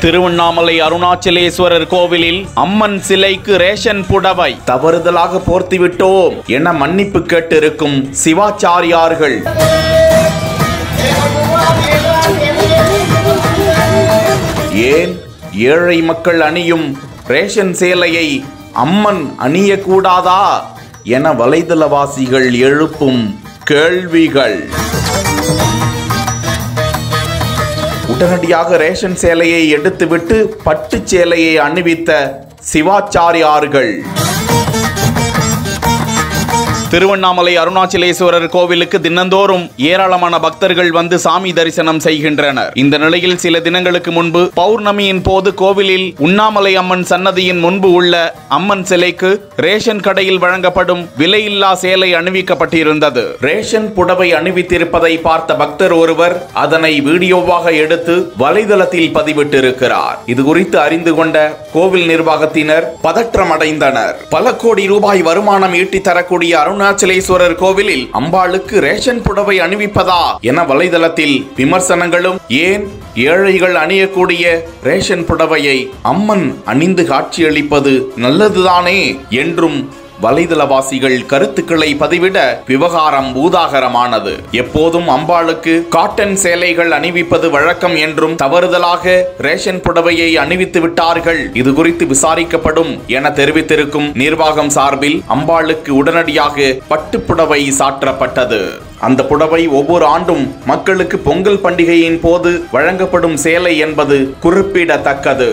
திருவண்ணாமலை அருணாச்சலேஸ்வரர் கோவிலில் அம்மன் சிலைக்கு ரேஷன் புடவை தவறுதலாக போர்த்திவிட்டோம் என மன்னிப்பு கேட்டிருக்கும் சிவாச்சாரியார்கள். ஏன் ஏழை மக்கள் அணியும் ரேஷன் சேலையை அம்மன் அணியக்கூடாதா என வலைதளவாசிகள் எழுப்பும் கேள்விகள். உடனடியாக ரேஷன் சேலையை எடுத்துவிட்டு பட்டு சேலையை அணிவித்த சிவாச்சாரியார்கள். திருவண்ணாமலை அருணாச்சலேஸ்வரர் கோவிலுக்கு தினந்தோறும் ஏராளமான பக்தர்கள் வந்து சாமி தரிசனம் செய்கின்றனர். இந்த நிலையில் சில தினங்களுக்கு முன்பு பௌர்ணமியின் போது கோவிலில் உண்ணாமலை அம்மன் சன்னதியின் முன்பு உள்ள அம்மன் சிலைக்கு ரேஷன் கடையில் வழங்கப்படும் விலையில்லா சேலை அணிவிக்கப்பட்டிருந்தது. ரேஷன் புடவை அணிவித்திருப்பதை பார்த்த பக்தர் ஒருவர் அதனை வீடியோவாக எடுத்து வலைதளத்தில் பதிவிட்டிருக்கிறார். இது குறித்து அறிந்து கொண்ட கோவில் நிர்வாகத்தினர் பதற்றமடைந்தனர். பல கோடி ரூபாய் வருமானம் ஈட்டி தரக்கூடிய அருணாச்சலேஸ்வரர் கோவிலில் அம்பாளுக்கு ரேஷன் புடவை அணிவிப்பதா என வலைதளத்தில் விமர்சனங்களும், ஏன் ஏழைகள் அணியக்கூடிய ரேஷன் புடவையை அம்மன் அணிந்து காட்சியளிப்பது நல்லதுதானே என்றும் வலைதளவாசிகள் கருத்துக்களை பதிவிட விவகாரம் பூதாகரமானது. எப்போதும் அம்பாளுக்கு காட்டன் சேலைகள் அணிவிப்பது வழக்கம் என்றும் தவறுதலாக ரேஷன் புடவையை அணிவித்து விட்டார்கள், இது குறித்து விசாரிக்கப்படும் என தெரிவித்திருக்கும் நிர்வாகம் சார்பில் அம்பாளுக்கு உடனடியாக பட்டு புடவை சாற்றப்பட்டது. அந்த புடவை ஒவ்வொரு ஆண்டும் மக்களுக்கு பொங்கல் பண்டிகையின் போது வழங்கப்படும் சேலை என்பது குறிப்பிடத்தக்கது.